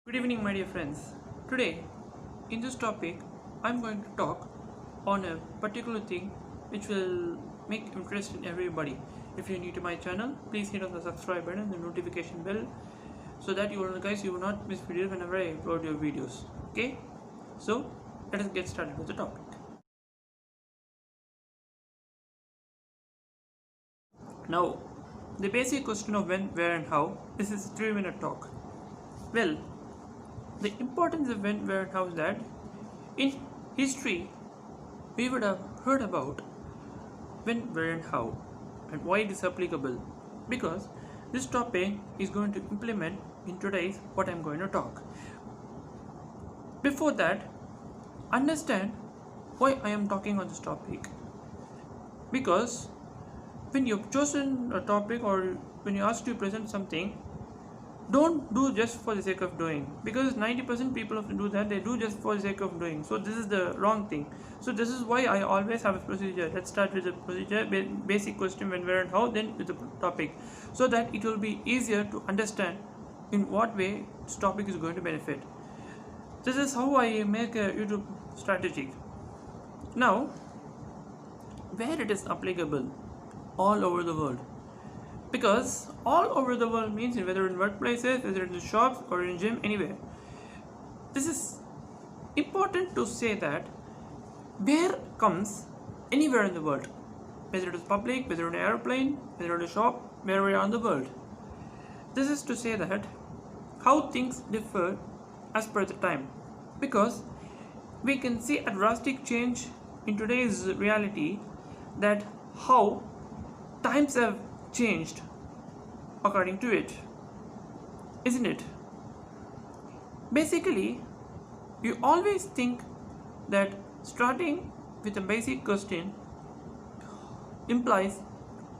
Good evening, my dear friends. Today, in this topic, I'm going to talk on a particular thing which will make interest in everybody. If you're new to my channel, please hit on the subscribe button and the notification bell so that you will not miss videos whenever I upload your videos. Okay? So, let us get started with the topic. Now, the basic question of when, where, and how. This is a 3-minute talk. Well, the importance of when, where, and how is that in history we would have heard about when, where, and how, and why it is applicable, because this topic is going to implement in today's what I'm going to talk. Before that, understand why I am talking on this topic, because when you've chosen a topic or when you're asked to present something, don't do just for the sake of doing, because 90% people often do that. They do just for the sake of doing. So this is the wrong thing. So this is why I always have a procedure. Let's start with the procedure, basic question, when, where, and how, then with the topic, so that it will be easier to understand in what way this topic is going to benefit. This is how I make a YouTube strategy. Now, where it is applicable all over the world, because all over the world means whether in workplaces, whether in the shops or in gym, anywhere. This is important to say that where comes anywhere in the world, whether it is public, whether in an airplane, whether in a shop, wherever you are in the world. This is to say that how things differ as per the time, because we can see a drastic change in today's reality, that how times have changed according to it, isn't it? Basically, you always think that starting with a basic question implies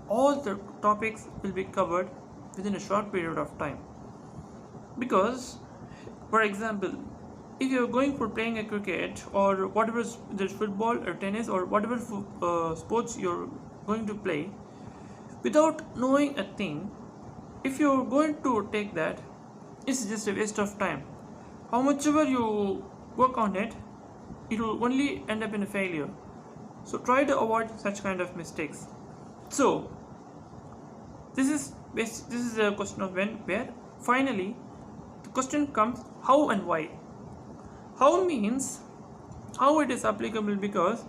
all the topics will be covered within a short period of time. Because, for example, if you're going for playing a cricket or whatever, there's football or tennis or whatever sports you're going to play, without knowing a thing, if you're going to take that, it's just a waste of time. How much ever you work on it, it will only end up in a failure. So try to avoid such kind of mistakes. So this is a question of when, where. Finally, the question comes how and why. How means how it is applicable, because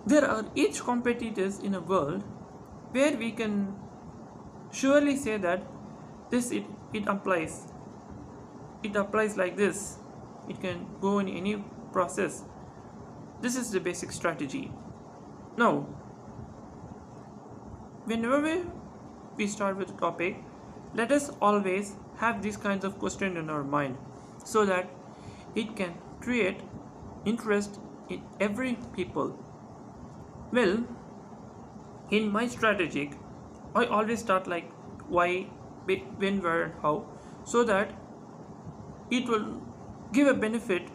there are each competitors in a world where we can surely say that this it applies like this. It can go in any process. This is the basic strategy. Now, whenever we start with a topic, let us always have these kinds of questions in our mind, so that it can create interest in every people. Well, in my strategic, I always start like why, when, where, and how, so that it will give a benefit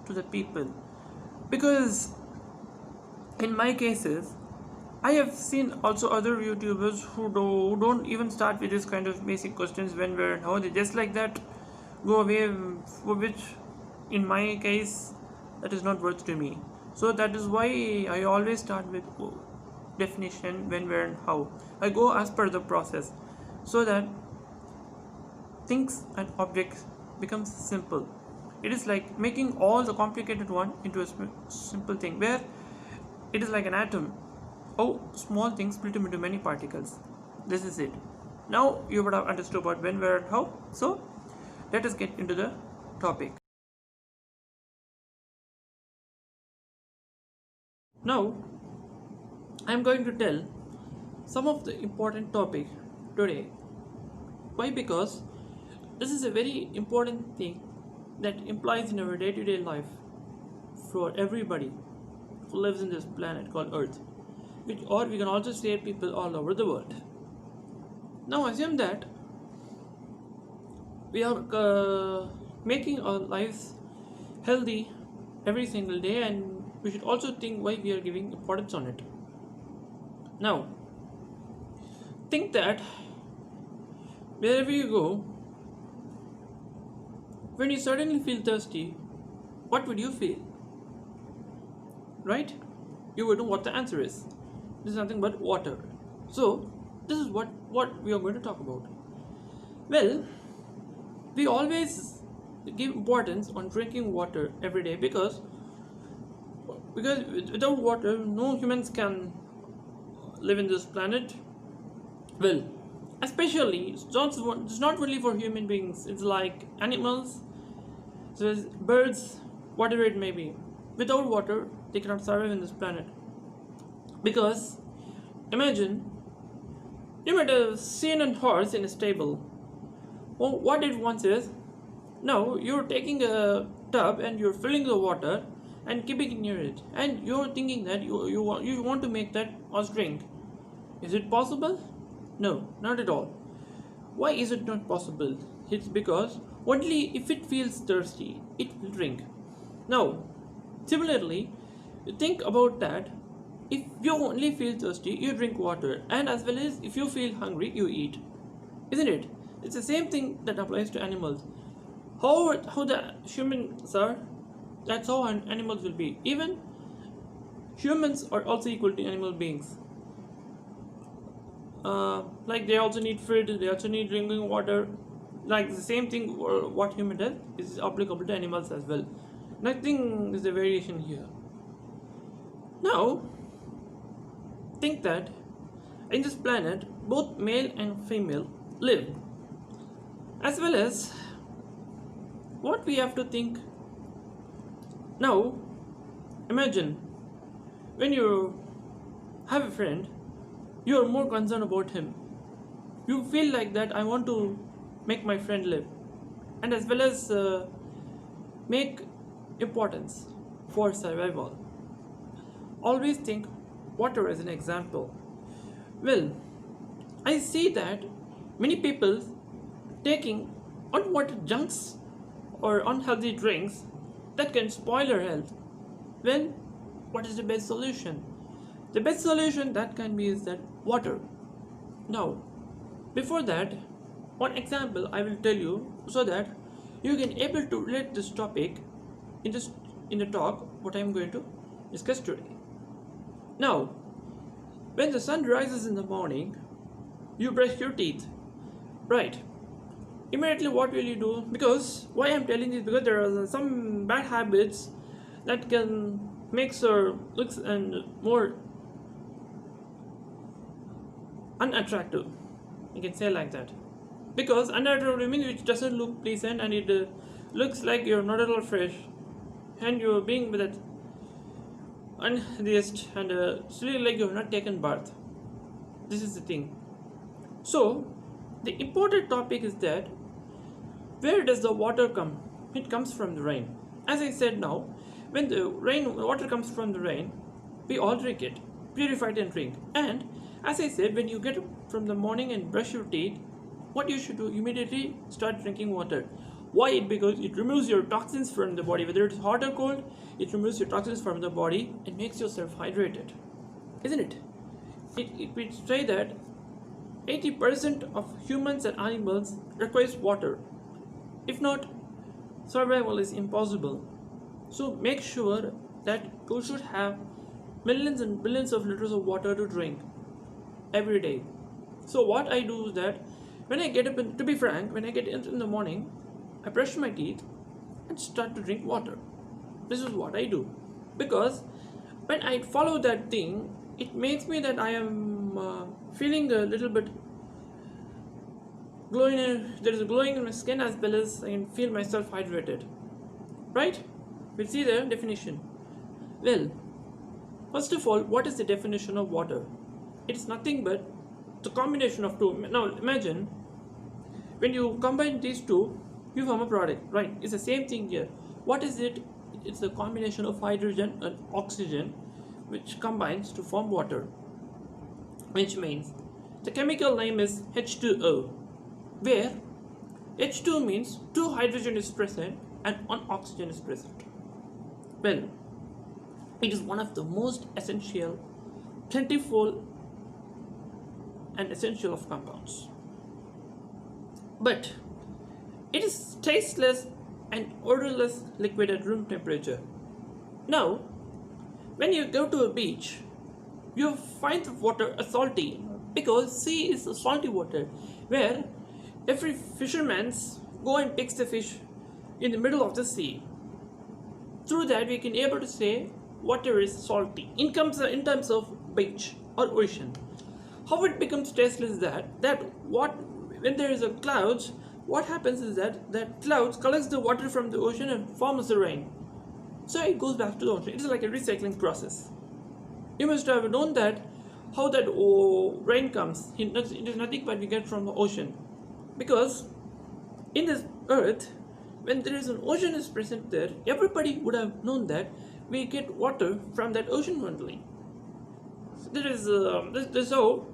to the people. Because in my cases, I have seen also other YouTubers who don't even start with this kind of basic questions, when, where, and how. They just like that go away, for which in my case that is not worth to me. So that is why I always start with definition, when, where, and how. I go as per the process, so that things and objects becomes simple. It is like making all the complicated one into a simple thing, where it is like an atom. Oh, small things split into many particles. This is it. Now you would have understood about when, where, and how. So let us get into the topic. Now I am going to tell some of the important topic today. Why? Because this is a very important thing that implies in our day-to-day life for everybody who lives in this planet called Earth, or we can also say people all over the world. Now assume that we are making our lives healthy every single day, and we should also think why we are giving importance on it. Now, think that wherever you go, when you suddenly feel thirsty, what would you feel? Right? You would know what the answer is. This is nothing but water. So, this is what we are going to talk about. Well, we always give importance on drinking water every day because without water no humans can live in this planet. Well, especially it's not only for human beings, it's like animals, so as birds, whatever it may be. Without water they cannot survive in this planet. Because imagine, you might have seen a horse in a stable. Well, what it wants is, now you're taking a tub and you're filling the water and keeping it near it, and you're thinking that you want to make that horse drink. Is it possible? No, not at all. Why is it not possible? It's because only if it feels thirsty, it will drink. Now, similarly, you think about that. If you only feel thirsty, you drink water, and as well as if you feel hungry, you eat. Isn't it? It's the same thing that applies to animals. How the humans are, that's how animals will be. Even humans are also equal to animal beings. Like they also need food, they also need drinking water. Like the same thing, what human does is applicable to animals as well. Nothing is a variation here. Now, think that in this planet, both male and female live, as well as what we have to think. Now, imagine when you have a friend, you are more concerned about him. You feel like that I want to make my friend live, and as well as make importance for survival. Always think water as an example. Well, I see that many people taking unwanted junks or unhealthy drinks that can spoil our health. Well, what is the best solution? The best solution that can be is that water. Now, before that, one example I will tell you so that you can able to relate this topic in the talk what I am going to discuss today. Now, when the sun rises in the morning, you brush your teeth, right? Immediately, what will you do? Because why I'm telling this, because there are some bad habits that can make your looks and more unattractive. You can say like that. Because unattractive means which doesn't look pleasant and it looks like you're not at all fresh, and you're being with that undressed and still like you have not taken bath. This is the thing. So the important topic is that where does the water come? It comes from the rain. As I said now, when the water comes from the rain, we all drink it, purify it and drink. And as I said, when you get up from the morning and brush your teeth, what you should do, immediately start drinking water. Why? Because it removes your toxins from the body, whether it's hot or cold. It removes your toxins from the body and makes yourself hydrated, isn't it? We say that 80% of humans and animals requires water. If not, survival is impossible. So make sure that you should have millions and billions of liters of water to drink every day. So what I do is that when I get up, to be frank, when I get in the morning, I brush my teeth and start to drink water. This is what I do. Because when I follow that thing, it makes me that I am feeling a little bit glowing. There is a glowing in my skin, as well as I can feel myself hydrated. Right? We'll see the definition. Well, first of all, what is the definition of water? It's nothing but the combination of two. Now imagine when you combine these two, you form a product, right? It's the same thing here. What is it? It's a combination of hydrogen and oxygen which combines to form water, which means the chemical name is H2O, where H2 means 2 hydrogen is present and 1 oxygen is present. Well, it is one of the most essential, plentiful and essential of compounds. But it is tasteless and odorless liquid at room temperature. Now, when you go to a beach, you find the water salty because sea is a salty water where every fisherman's go and picks the fish in the middle of the sea. Through that, we can able to say water is salty in terms of beach or ocean. How it becomes tasteless that what when there is a clouds, what happens is that clouds collects the water from the ocean and forms the rain. So it goes back to the ocean. It's like a recycling process. You must have known that how that rain comes. It is nothing but we get from the ocean, because in this earth, when there is an ocean is present there, everybody would have known that we get water from that ocean only. So this is how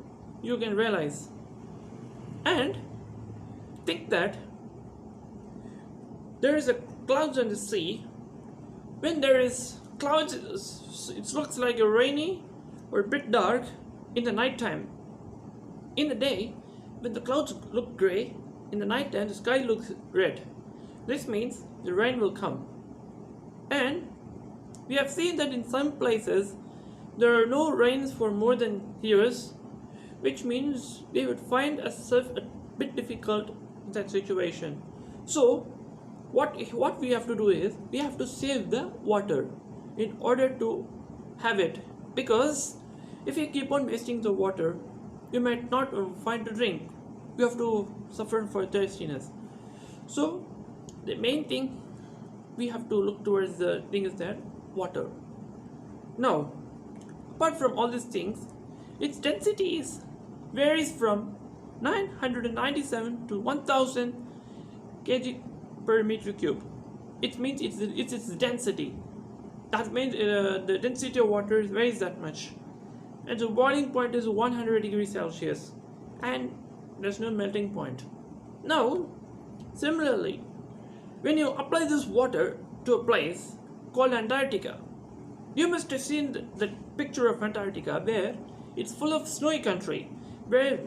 you can realize and think that there is a clouds on the sea. When there is clouds, it looks like a rainy or a bit dark in the night time. In the day, when the clouds look gray, in the night time the sky looks red. This means the rain will come. And we have seen that in some places there are no rains for more than years, which means they would find a bit difficult in that situation. So what we have to do is we have to save the water in order to have it, because if you keep on wasting the water, you might not find to drink. You have to suffer for thirstiness. So the main thing we have to look towards the thing is that water. Now, apart from all these things, its density varies from 997 to 1000 kg per meter cube. It means it's its density. That means the density of water varies that much, and the boiling point is 100 degrees Celsius, and there's no melting point. Now, similarly, when you apply this water to a place called Antarctica, you must have seen the picture of Antarctica where it's full of snowy country where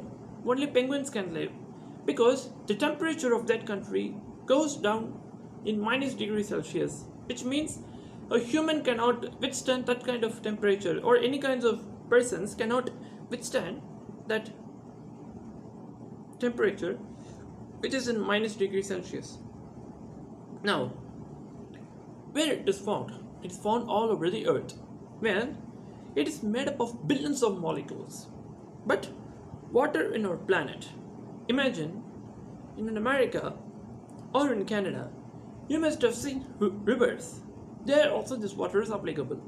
only penguins can live, because the temperature of that country goes down in minus degree Celsius, which means a human cannot withstand that kind of temperature, or any kinds of persons cannot withstand that temperature which is in minus degree Celsius. Now, where it is found? It is found all over the earth, where it is made up of billions of molecules. But water in our planet, imagine in America or in Canada, you must have seen rivers. There also this water is applicable.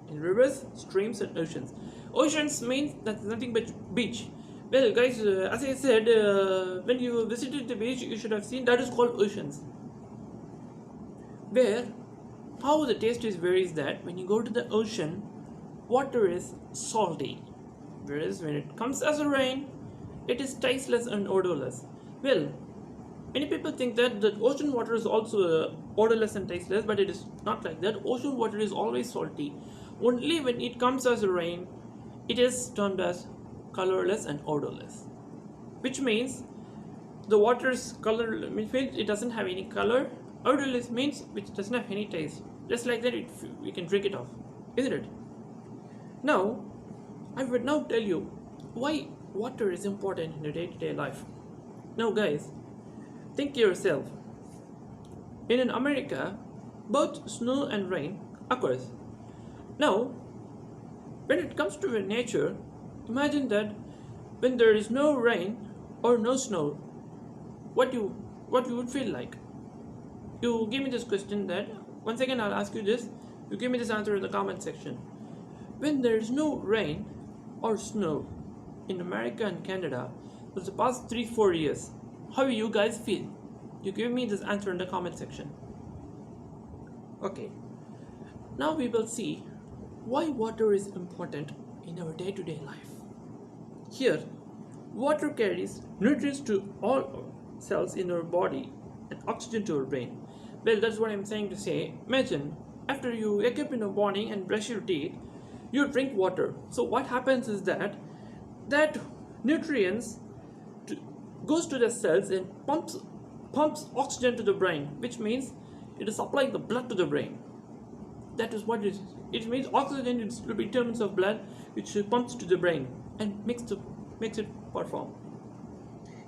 In rivers, streams and oceans. Oceans means that's nothing but beach. Well guys, as I said, when you visited the beach, you should have seen that is called oceans. Where, how the taste varies that when you go to the ocean, water is salty. Whereas when it comes as a rain, it is tasteless and odorless. Well, many people think that the ocean water is also odorless and tasteless, but it is not like that. Ocean water is always salty. Only when it comes as a rain, it is termed as colorless and odorless, which means the water's color means it doesn't have any color. Odorless means which doesn't have any taste. Just like that, we can drink it off, isn't it? Now, I would now tell you why water is important in your day-to-day life. Now, guys, think yourself. In America, both snow and rain occurs. Now, when it comes to nature, imagine that when there is no rain or no snow, what you would feel like. You give me this question that once again I'll ask you this. You give me this answer in the comment section. When there is no rain or snow in America and Canada for the past 3-4 years, how do you guys feel? You give me this answer in the comment section. Okay. Now we will see why water is important in our day-to-day life. Here, water carries nutrients to all cells in our body and oxygen to our brain. Well, that's what I'm saying to say. Imagine after you wake up in the morning and brush your teeth, you drink water. So what happens is that nutrients goes to the cells and pumps pumps oxygen to the brain, which means it is supplying the blood to the brain. That is what it is. It means oxygen is in terms of blood, which pumps to the brain and makes it perform.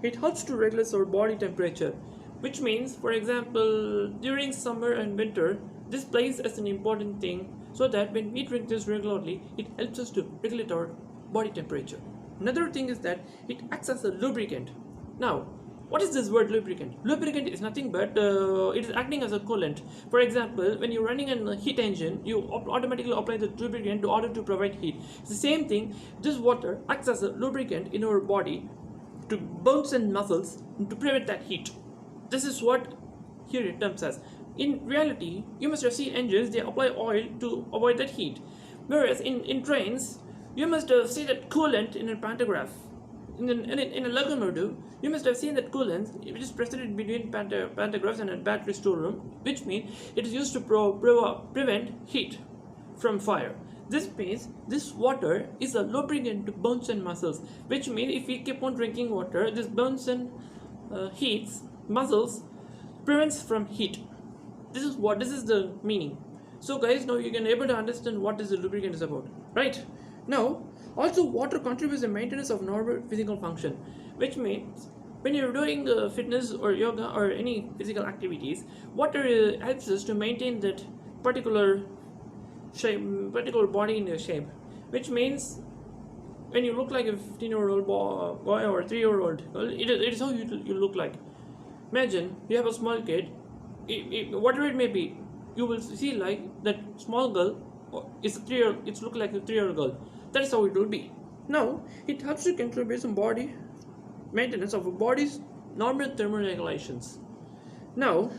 It helps to regulate our body temperature, which means, for example, during summer and winter, this plays as an important thing, so that when we drink this regularly, it helps us to regulate our body temperature. Another thing is that it acts as a lubricant. Now, what is this word lubricant? Lubricant is nothing but it is acting as a coolant. For example, when you're running a heat engine, you automatically apply the lubricant in order to provide heat. It's the same thing. This water acts as a lubricant in our body to bones and muscles to prevent that heat. This is what here it terms as. In reality, you must have seen engines, they apply oil to avoid that heat. Whereas in trains, you must have seen that coolant in a pantograph. In a locomotive, you must have seen that coolant which is present between pantographs and a battery storeroom, which means it is used to prevent heat from fire. This means this water is a lubricant to bones and muscles, which means if we keep on drinking water, this bones and heats muscles prevents from heat. This is the meaning. So guys, now you can able to understand what is the lubricant is about, right? Now, also water contributes to the maintenance of normal physical function, which means when you're doing fitness or yoga or any physical activities, water helps us to maintain that particular shape, particular body in your shape, which means when you look like a 15-year-old boy or 3-year-old girl, it is how you look like. Imagine you have a small kid, whatever it may be, you will see like that small girl is a 3-year, it's look like a 3-year-old girl. That is how it will be. Now, it helps to contribute some body maintenance of a body's normal thermal regulations. Now,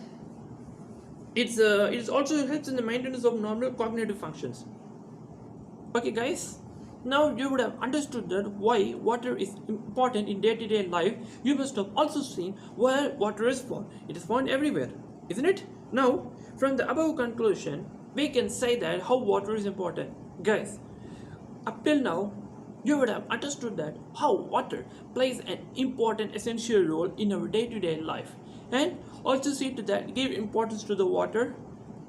it also helps in the maintenance of normal cognitive functions. Okay, guys. Now you would have understood that why water is important in day-to-day life. You must have also seen where water is found. It is found everywhere, isn't it? Now, from the above conclusion, we can say that how water is important. Guys, up till now, you would have understood that how water plays an important essential role in our day-to-day life, and also see to that give importance to the water.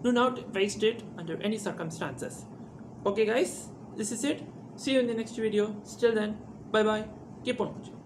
Do not waste it under any circumstances. Okay guys, this is it. See you in the next video. Till then, bye bye. Keep on watching.